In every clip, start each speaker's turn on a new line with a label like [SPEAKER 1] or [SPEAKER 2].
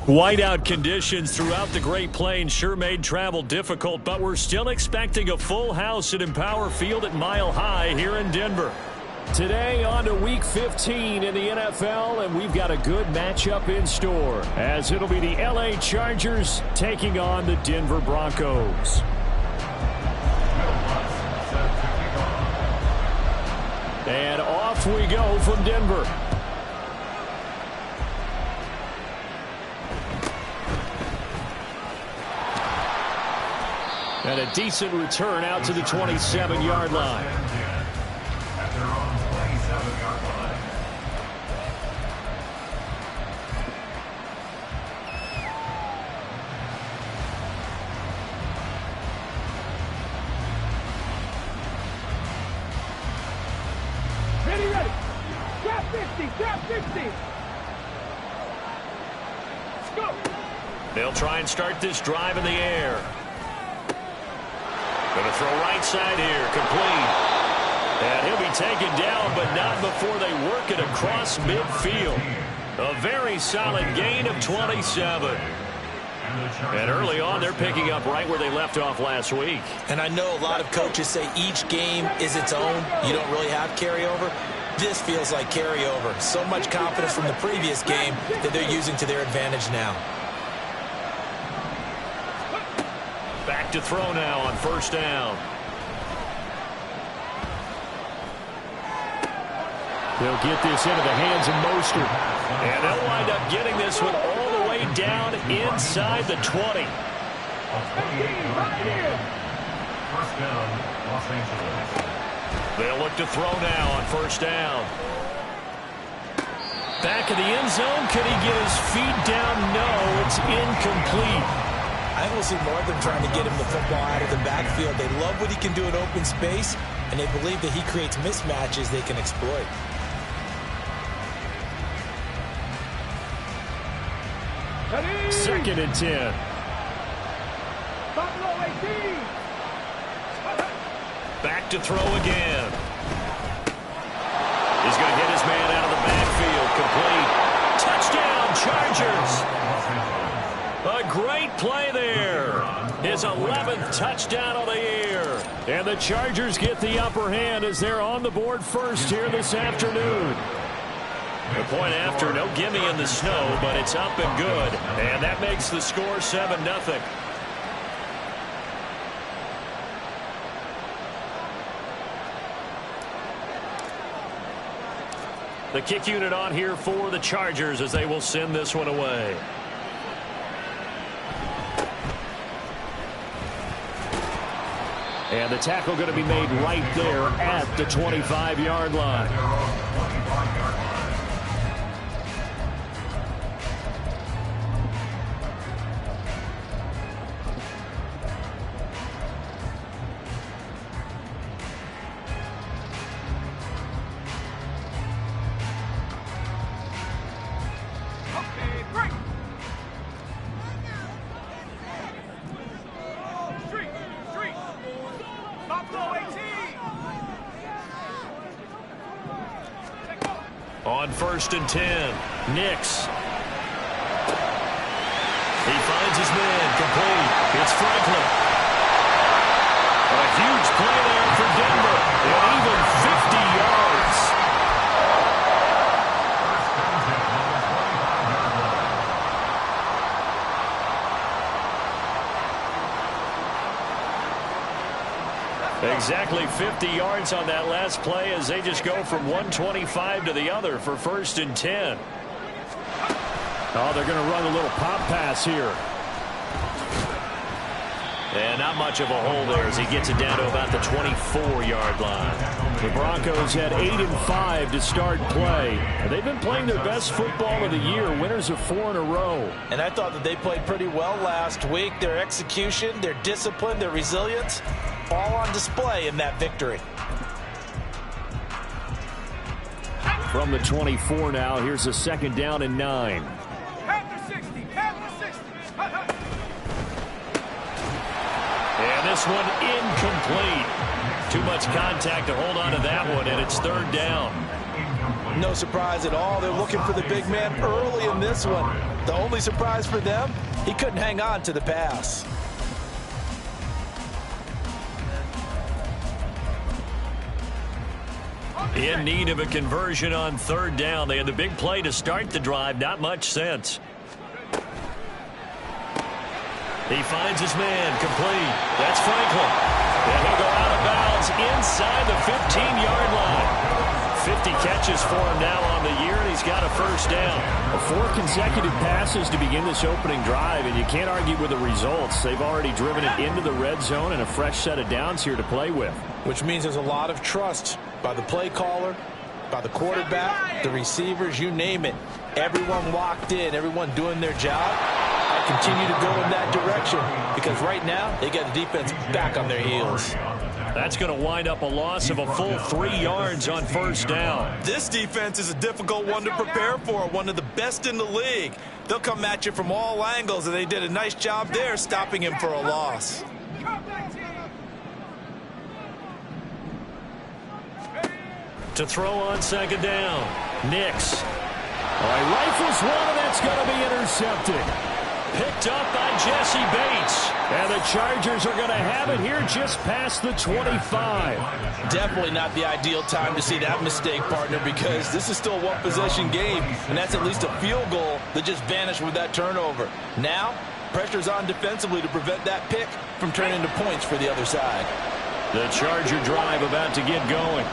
[SPEAKER 1] Whiteout conditions throughout the Great Plains sure made travel difficult, but we're still expecting a full house at Empower Field at Mile High here in Denver. Today on to Week 15 in the NFL, and we've got a good matchup in store, as it'll be the LA Chargers taking on the Denver Broncos. And off we go from Denver. And a decent return out to the 27-yard line.
[SPEAKER 2] At their own 27-yard line.
[SPEAKER 3] Ready. Grab 50. Let's go.
[SPEAKER 1] They'll try and start this drive in the air. Going to throw right side here, complete. And he'll be taken down, but not before they work it across midfield. A very solid gain of 27. And early on, they're picking up right where they left off last week.
[SPEAKER 4] And I know a lot of coaches say each game is its own. You don't really have carryover. This feels like carryover. So much confidence from the previous game that they're using to their advantage now.
[SPEAKER 1] Back to throw now on first down. They'll get this into the hands of Mostert. And they'll wind up getting this one all the way down inside the 20.
[SPEAKER 2] First down, Los Angeles.
[SPEAKER 1] They'll look to throw now on first down. Back in the end zone. Could he get his feet down? No, it's incomplete.
[SPEAKER 4] I will see more of them trying to get him the football out of the backfield. They love what he can do in open space, and they believe that he creates mismatches they can exploit.
[SPEAKER 1] Second and 10. Back to throw again. He's going to hit his man out of the backfield. Complete. Touchdown, Chargers. A great play there. His 11th touchdown of the year. And the Chargers get the upper hand as they're on the board first here this afternoon. The point after, no gimme in the snow, but it's up and good. And that makes the score 7-0. The kick unit on here for the Chargers as they will send this one away. And the tackle going to be made right there at the 25-yard line. On first and 10, Nix. He finds his man, complete. It's Franklin. A huge play there for Denver, and even 50 yards. Exactly 50 yards on that last play as they just go from 125 to the other for first and 10. Oh, they're going to run a little pop pass here. And not much of a hole there as he gets it down to about the 24-yard line. The Broncos had 8-5 to start play. And they've been playing their best football of the year, winners of 4 in a row.
[SPEAKER 4] And I thought that they played pretty well last week. Their execution, their discipline, their resilience, all on display in that victory.
[SPEAKER 1] From the 24 now, here's a second down and 9. And this one incomplete. Too much contact to hold on to that one, and it's third down.
[SPEAKER 4] No surprise at all. They're looking for the big man early in this one. The only surprise for them, he couldn't hang on to the pass.
[SPEAKER 1] In need of a conversion on third down. They had the big play to start the drive. Not much sense. He finds his man, complete. That's Franklin. And he'll go out of bounds inside the 15-yard line. 50 catches for him now on the year, and he's got a first down.
[SPEAKER 5] 4 consecutive passes to begin this opening drive, and you can't argue with the results. They've already driven it into the red zone and a fresh set of downs here to play with.
[SPEAKER 4] Which means there's a lot of trust by the play caller, by the quarterback, the receivers, you name it. Everyone locked in, everyone doing their job. I continue to go in that direction because right now they got the defense back on their heels.
[SPEAKER 1] That's going to wind up a loss of a full 3 yards on first down.
[SPEAKER 4] This defense is a difficult one to prepare for, one of the best in the league. They'll come at you from all angles, and they did a nice job there stopping him for a loss.
[SPEAKER 1] To throw on second down, Nix. He rifles one, and that's going to be intercepted. Picked up by Jesse Bates. And the Chargers are going to have it here just past the 25.
[SPEAKER 4] Definitely not the ideal time to see that mistake, partner, because this is still a one-possession game, and that's at least a field goal that just vanished with that turnover. Now, pressure's on defensively to prevent that pick from turning into points for the other side.
[SPEAKER 1] The Charger drive about to get going.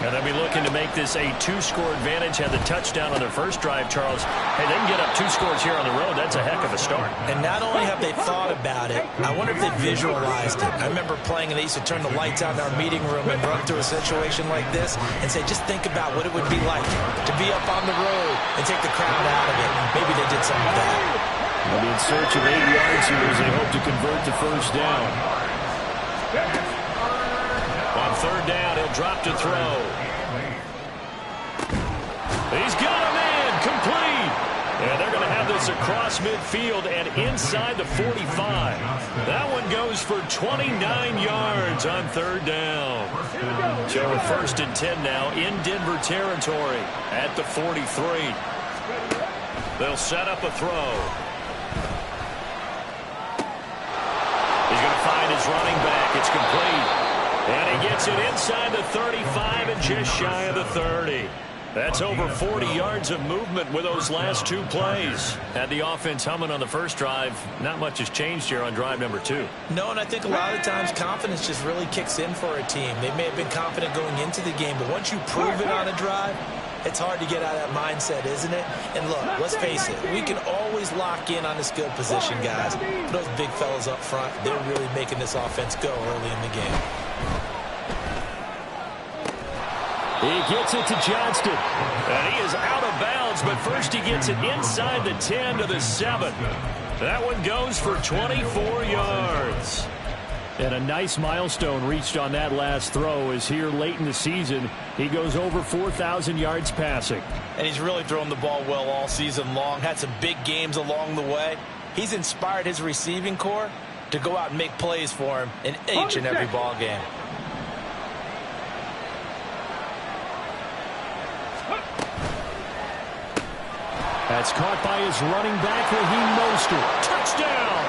[SPEAKER 1] And they'll be looking to make this a 2-score advantage. Had the touchdown on their first drive, Charles. Hey, they can get up 2 scores here on the road. That's a heck of a start.
[SPEAKER 4] And not only have they thought about it, I wonder if they visualized it. I remember playing, and they used to turn the lights out in our meeting room and run through a situation like this and say, just think about what it would be like to be up on the road and take the crowd out of it. Maybe they did something like that.
[SPEAKER 5] They'll be in search of 8 yards here as they hope to convert the first down.
[SPEAKER 1] On third down, he'll drop to throw. He's got a man, complete. And they're going to have this across midfield and inside the 45. That one goes for 29 yards on third down. So we're first and 10 now in Denver territory at the 43. They'll set up a throw. He's going to find his running back. It's complete. And he gets it inside the 35 and just shy of the 30. That's over 40 yards of movement with those last 2 plays. Had the offense humming on the first drive. Not much has changed here on drive number 2.
[SPEAKER 4] No, and I think a lot of times confidence just really kicks in for a team. They may have been confident going into the game, but once you prove it on a drive, it's hard to get out of that mindset, isn't it? And look, let's face it, we can always lock in on the skill position, guys. But those big fellas up front, they're really making this offense go early in the game.
[SPEAKER 5] He gets it to Johnston.
[SPEAKER 1] And he is out of bounds, but first he gets it inside the 10 to the 7. That one goes for 24 yards.
[SPEAKER 5] And a nice milestone reached on that last throw is here late in the season. He goes over 4,000 yards passing.
[SPEAKER 4] And he's really thrown the ball well all season long. Had some big games along the way. He's inspired his receiving corps to go out and make plays for him in each and every ball game.
[SPEAKER 5] That's caught by his running back, Raheem Mostert. Touchdown!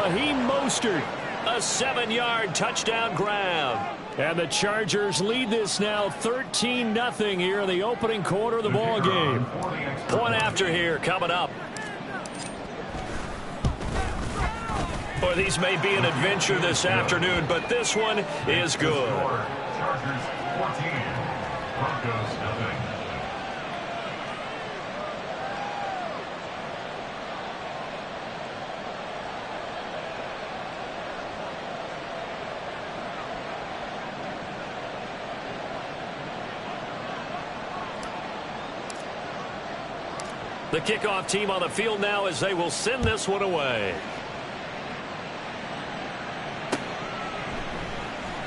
[SPEAKER 5] Raheem Mostert.
[SPEAKER 1] A 7-yard touchdown grab.
[SPEAKER 5] And the Chargers lead this now 13-0 here in the opening quarter of the ball game.
[SPEAKER 1] Point after here coming up. Boy, these may be an adventure this afternoon, but this one is good.
[SPEAKER 2] Chargers 14, Broncos 0.
[SPEAKER 1] The kickoff team on the field now as they will send this one away.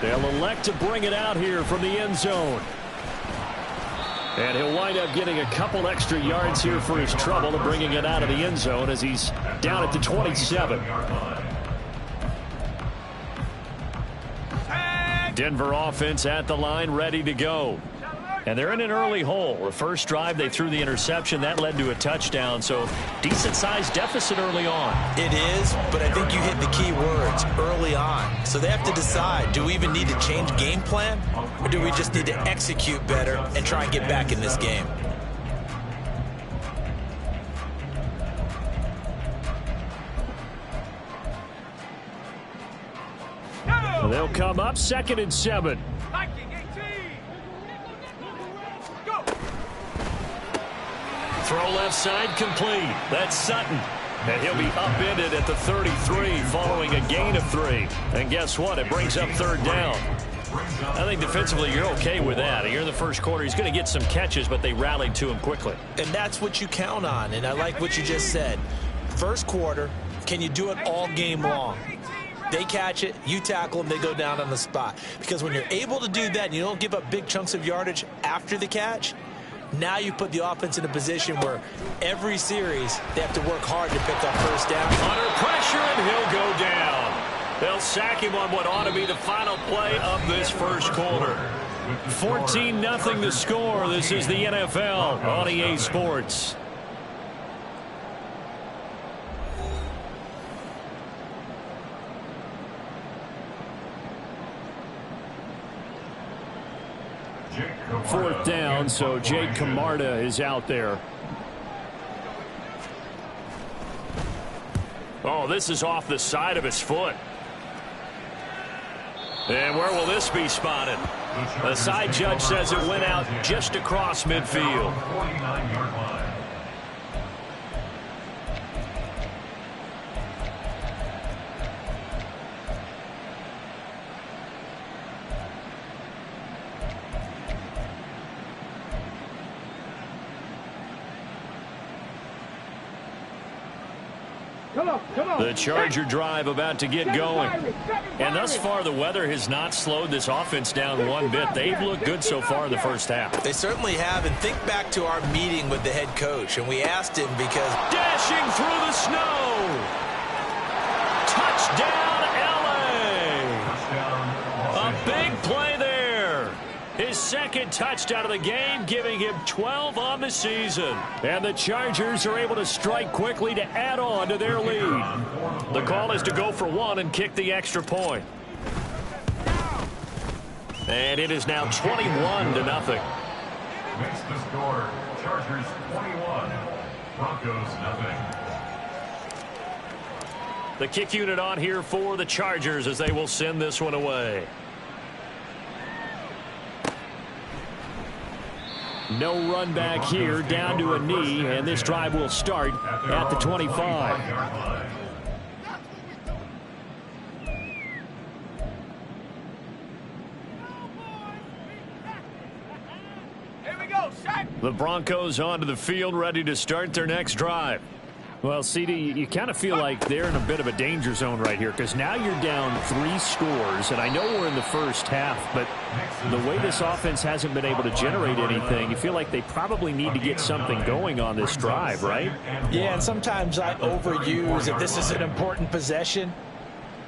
[SPEAKER 5] They'll elect to bring it out here from the end zone. And he'll wind up getting a couple extra yards here for his trouble of bringing it out of the end zone as he's down at the 27.
[SPEAKER 1] Denver offense at the line, ready to go.
[SPEAKER 5] And they're in an early hole. The first drive, they threw the interception. That led to a touchdown. So decent-sized deficit early on.
[SPEAKER 4] It is, but I think you hit the key words, early on. So they have to decide, do we even need to change game plan? Or do we just need to execute better and try and get back in this game?
[SPEAKER 5] They'll come up 2nd and 7. Throw left side complete. That's Sutton. And he'll be upended at the 33 following a gain of 3. And guess what? It brings up 3rd down. I think defensively you're okay with that. Here in the first quarter, he's going to get some catches, but they rallied to him quickly.
[SPEAKER 4] And that's what you count on. And I like what you just said. First quarter, can you do it all game long? They catch it, you tackle them, they go down on the spot. Because when you're able to do that and you don't give up big chunks of yardage after the catch, now you put the offense in a position where every series they have to work hard to pick up first down.
[SPEAKER 5] Under pressure, and he'll go down. They'll sack him on what ought to be the final play of this first quarter. 14-0 the score. This is the NFL on EA Sports. Fourth down, so Jake Camarda is out there. Oh, this is off the side of his foot. And where will this be spotted? The side judge says it went out just across midfield.
[SPEAKER 2] 49-yard line.
[SPEAKER 5] The Charger drive about to get going. And thus far, the weather has not slowed this offense down one bit. They've looked good so far in the first half.
[SPEAKER 4] They certainly have. And think back to our meeting with the head coach. And we asked him because...
[SPEAKER 5] Dashing through the snow. Touchdown, L.A. A big play there. His 2nd touchdown of the game, giving him 12 on the season. And the Chargers are able to strike quickly to add on to their lead. The call is to go for 1 and kick the extra point. And it is now 21-0.
[SPEAKER 2] Makes the score. Chargers 21, Broncos nothing.
[SPEAKER 5] The kick unit on here for the Chargers as they will send this one away. No run back here, down to a knee, and this drive will start at the 25.
[SPEAKER 3] Here we go, Shaq.
[SPEAKER 5] The Broncos onto the field, ready to start their next drive. Well, CD, you kind of feel like they're in a bit of a danger zone right here because now you're down 3 scores, and I know we're in the first half, but the way this offense hasn't been able to generate anything, you feel like they probably need to get something going on this drive, right?
[SPEAKER 4] Yeah, and sometimes I overuse if this is an important possession.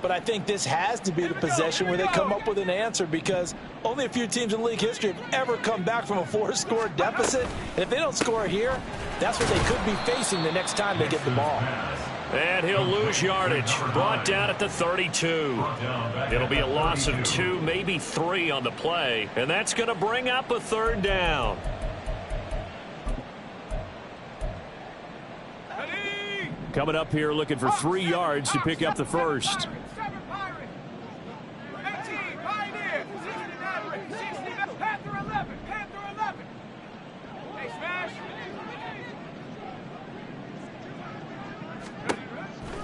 [SPEAKER 4] But I think this has to be the possession where they come up with an answer because only a few teams in league history have ever come back from a 4-score deficit. And if they don't score here, that's what they could be facing the next time they get the ball.
[SPEAKER 5] And he'll lose yardage. Brought down at the 32. It'll be a loss of 2, maybe 3 on the play. And that's going to bring up a 3rd down. Coming up here looking for 3 yards to pick up the first.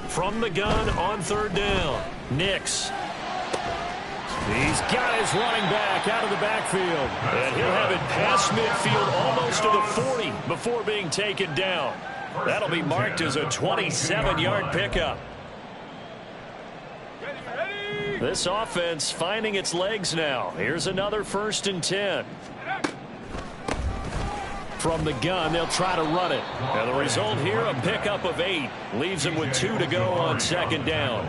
[SPEAKER 5] From the gun on 3rd down, Nix. He's got his running back out of the backfield. And he'll have it past midfield almost to the 40 before being taken down. That'll be marked as a 27-yard pickup. This offense finding its legs now. Here's another 1st and 10. From the gun, they'll try to run it. And the result here, a pickup of 8. Leaves them with 2 to go on 2nd down.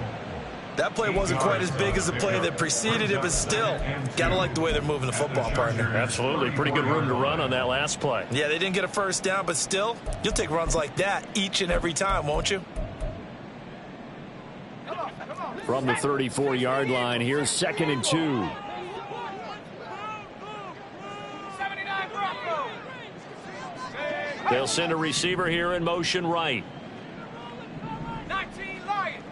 [SPEAKER 4] That play wasn't quite as big as the play that preceded it, but still, got to like the way they're moving the football, partner.
[SPEAKER 5] Absolutely. Pretty good room to run on that last play.
[SPEAKER 4] Yeah, they didn't get a first down, but still, you'll take runs like that each and every time, won't you?
[SPEAKER 5] From the 34-yard line, here's 2nd and 2. They'll send a receiver here in motion right.
[SPEAKER 3] 19 Lions.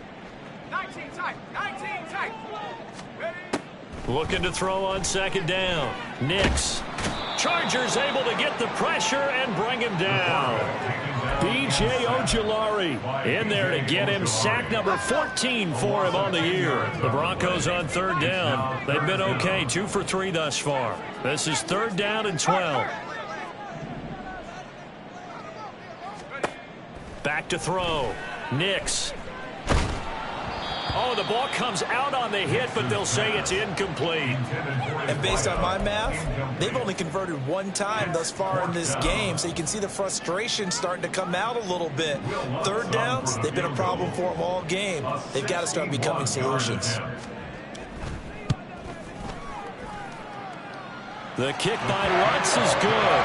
[SPEAKER 3] 19 tight. 19 tight. Ready?
[SPEAKER 5] Looking to throw on 2nd down. Nix. Chargers able to get the pressure and bring him down. B.J. Ojulari in there to get him sack number 14 for him on the year. The Broncos on 3rd down. They've been okay, 2 for 3 thus far. This is 3rd down and 12. Back to throw. Nix. Oh, the ball comes out on the hit, but they'll say it's incomplete.
[SPEAKER 4] And based on my math, they've only converted 1 time thus far in this game, so you can see the frustration starting to come out a little bit. 3rd downs, they've been a problem for them all game. They've got to start becoming solutions.
[SPEAKER 5] The kick by Lutz is good.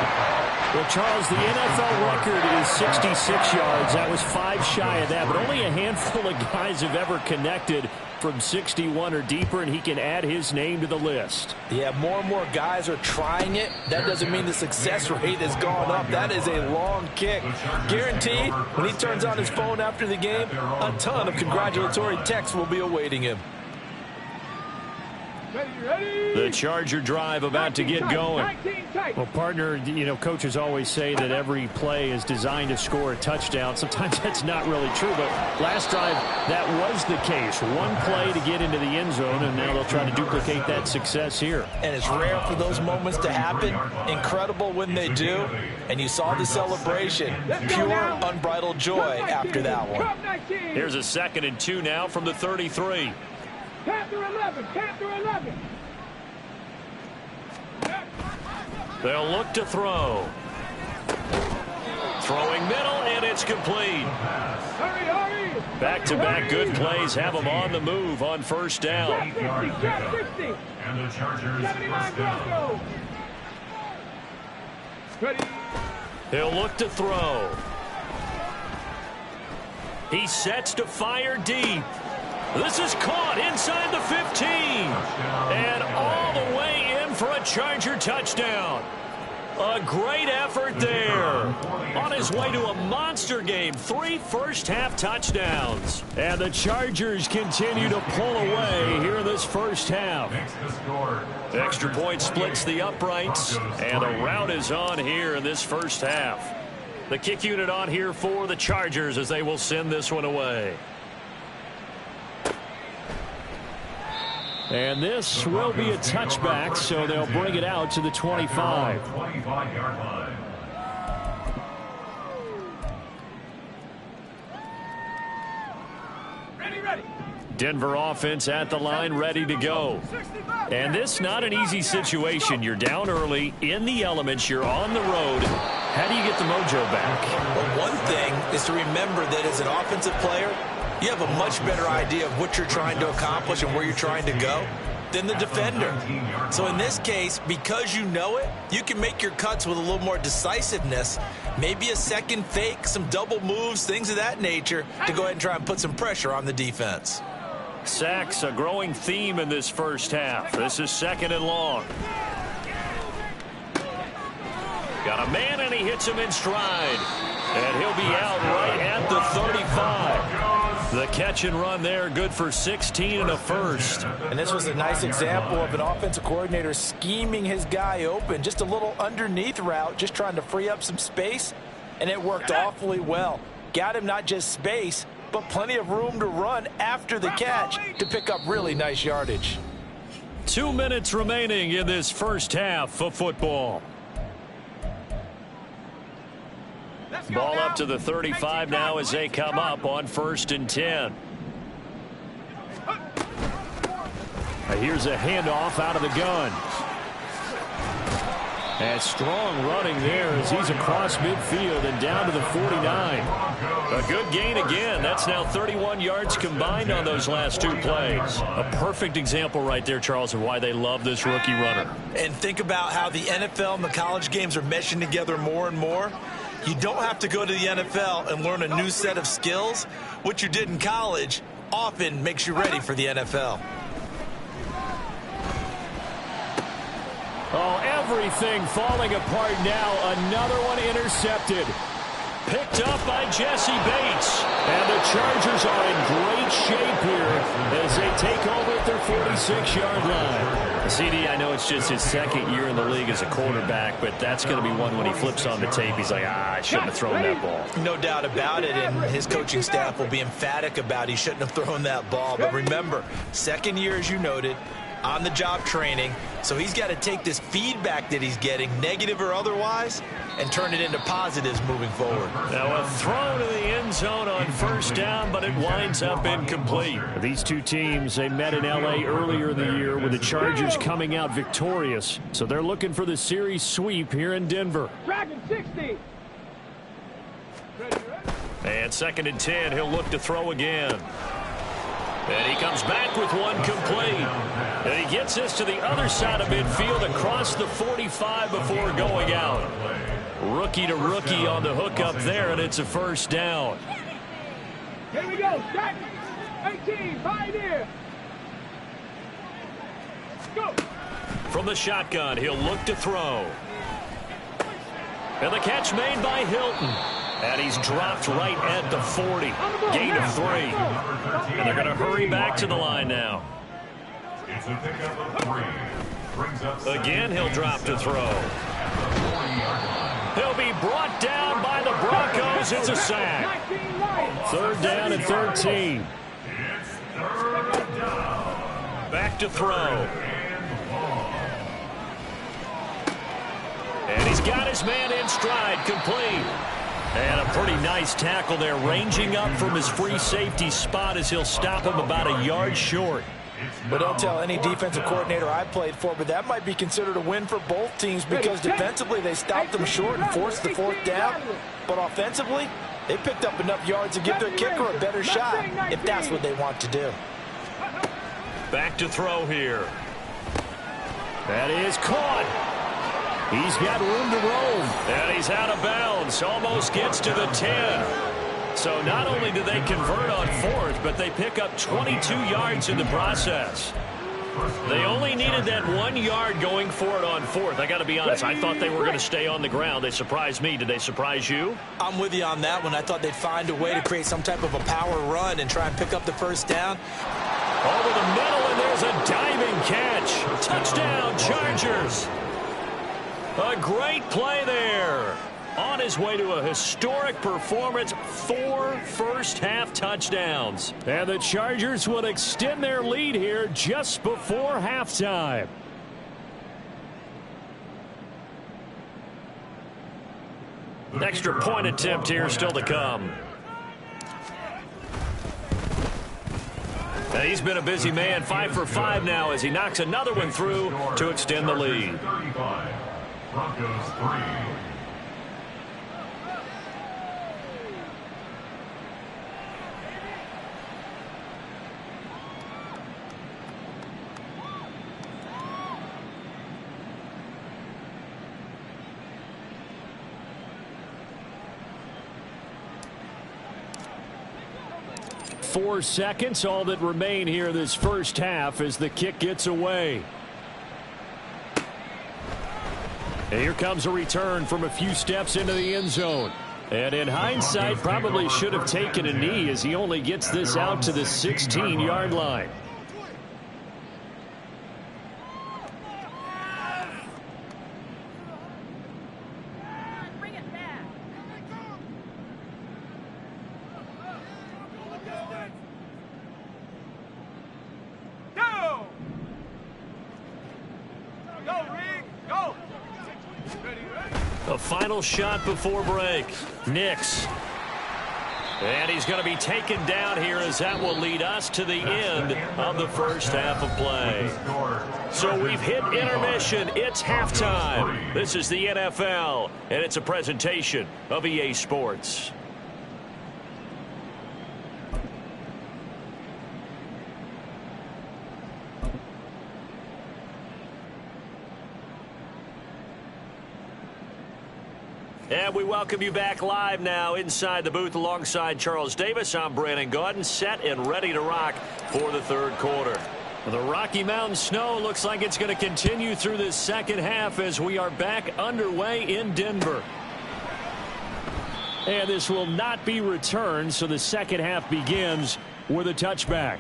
[SPEAKER 5] Well, Charles, the NFL record is 66 yards. That was 5 shy of that, but only a handful of guys have ever connected from 61 or deeper, and he can add his name to the list.
[SPEAKER 4] Yeah, more and more guys are trying it. That doesn't mean the success rate has gone up. That is a long kick. Guaranteed, when he turns on his phone after the game, a ton of congratulatory texts will be awaiting him.
[SPEAKER 5] The Charger drive about to get going. Well, partner, you know, coaches always say that every play is designed to score a touchdown. Sometimes that's not really true, but last drive, that was the case. 1 play to get into the end zone, and now they'll try to duplicate that success here.
[SPEAKER 4] And it's rare for those moments to happen. Incredible when they do. And you saw the celebration. Pure, unbridled joy after that one.
[SPEAKER 5] Here's a 2nd and 2 now from the 33.
[SPEAKER 3] Panther 11. Panther 11.
[SPEAKER 5] They'll look to throw. Throwing middle, and it's complete.
[SPEAKER 3] Hurry, hurry.
[SPEAKER 5] Back-to-back good plays have them on the move on 1st down.
[SPEAKER 3] 60.
[SPEAKER 2] And the Chargers
[SPEAKER 3] 79
[SPEAKER 2] first down.
[SPEAKER 3] Broncos. Ready.
[SPEAKER 5] He'll look to throw. He sets to fire deep. This is caught inside the 15. And all the way in for a Charger touchdown. A great effort there. On his way to a monster game. 3 first-half touchdowns. And the Chargers continue to pull away here in this first half. Extra point splits the uprights. And a rout is on here in this first half. The kick unit on here for the Chargers as they will send this one away. And this will be a touchback, so they'll bring it out to the 25.
[SPEAKER 2] 25-yard line.
[SPEAKER 3] Ready.
[SPEAKER 5] Denver offense at the line, ready to go. And this not an easy situation. You're down early, in the elements, you're on the road. How do you get the mojo back?
[SPEAKER 4] Well, one thing is to remember that as an offensive player, you have a much better idea of what you're trying to accomplish and where you're trying to go than the defender. So in this case, because you know it, you can make your cuts with a little more decisiveness, maybe a second fake, some double moves, things of that nature, to go ahead and try and put some pressure on the defense.
[SPEAKER 5] Sacks, a growing theme in this first half. This is 2nd and long. Got a man, and he hits him in stride. And he'll be out right at the 35. The catch and run there, good for 16 and a first.
[SPEAKER 4] And this was a nice example of an offensive coordinator scheming his guy open. Just a little underneath route, just trying to free up some space, and it worked awfully well. Got him not just space, but plenty of room to run after the catch to pick up really nice yardage.
[SPEAKER 5] 2 minutes remaining in this first half of football. Ball up to the 35 now as they come up on 1st and 10. Here's a handoff out of the gun. And strong running there as he's across midfield and down to the 49. A good gain again. That's now 31 yards combined on those last two plays. A perfect example right there, Charles, of why they love this rookie runner.
[SPEAKER 4] And think about how the NFL and the college games are meshing together more and more. You don't have to go to the NFL and learn a new set of skills. What you did in college often makes you ready for the NFL.
[SPEAKER 5] Oh, everything falling apart now. Another one intercepted. Picked up by Jesse Bates. And the Chargers are in great shape here as they take over at their 46-yard line. CD, I know it's just his second year in the league as a quarterback, but that's going to be one when he flips on the tape. He's like, I shouldn't have thrown that ball.
[SPEAKER 4] No doubt about it, and his coaching staff will be emphatic about he shouldn't have thrown that ball. But remember, second year, as you noted, on-the-job training, so he's got to take this feedback that he's getting, negative or otherwise, and turn it into positives moving forward.
[SPEAKER 5] Now a throw to the end zone on first down, but it winds up incomplete. These two teams, they met in L.A. earlier in the year with the Chargers coming out victorious. So they're looking for the series sweep here in Denver.
[SPEAKER 3] Dragon 60.
[SPEAKER 1] And 2nd and 10, he'll look to throw again. And he comes back with one complete. And he gets this to the other side of midfield across the 45 before going out. Rookie to rookie on the hook up there, and it's a first down.
[SPEAKER 3] Here we go. Dragon 18. Pioneer. Go.
[SPEAKER 1] From the shotgun, he'll look to throw. And the catch made by Hilton. And he's dropped right at the 40. Gain of 3. And they're going to hurry back to the line now.
[SPEAKER 2] It's a pickup of 3. Brings up
[SPEAKER 1] Again, he'll drop to throw. He'll be brought down by the Broncos. It's a sack.
[SPEAKER 5] 3rd down and 13.
[SPEAKER 2] It's 3rd down.
[SPEAKER 1] Back to throw. And he's got his man in stride, complete. And a pretty nice tackle there, ranging up from his free safety spot as he'll stop him about a yard short.
[SPEAKER 4] But don't tell any defensive coordinator I played for, but that might be considered a win for both teams because defensively they stopped them short and forced the 4th down. But offensively, they picked up enough yards to give their kicker a better shot if that's what they want to do.
[SPEAKER 1] Back to throw here.
[SPEAKER 5] That is caught. He's got room to roam.
[SPEAKER 1] And he's out of bounds. Almost gets to the 10. So not only do they convert on 4th, but they pick up 22 yards in the process. They only needed that 1 yard going for it on 4th. I got to be honest, I thought they were going to stay on the ground. They surprised me. Did they surprise you?
[SPEAKER 4] I'm with you on that one. I thought they'd find a way to create some type of a power run and try and pick up the first down.
[SPEAKER 1] Over the middle, and there's a diving catch. Touchdown, Chargers. A great play there. On his way to a historic performance, 4 first-half touchdowns.
[SPEAKER 5] And the Chargers will extend their lead here just before halftime.
[SPEAKER 1] Extra point attempt here still to come. And he's been a busy man, 5 for 5 now as he knocks another one through to extend the lead.
[SPEAKER 2] 35. Broncos 3.
[SPEAKER 5] Four seconds, all that remain here this first half as the kick gets away. And here comes a return from a few steps into the end zone. And in hindsight, probably should have taken a knee as he only gets this out to the 16-yard line.
[SPEAKER 1] A final shot before break. Nix. And he's going to be taken down here as that will lead us to the end of the first half of play. So we've hit intermission. It's halftime. This is the NFL, and it's a presentation of EA Sports. And we welcome you back live now inside the booth alongside Charles Davis. I'm Brandon Gaudin, set and ready to rock for the third quarter. The Rocky Mountain snow looks like it's going to continue through this second half as we are back underway in Denver. And this will not be returned, so the second half begins with a touchback.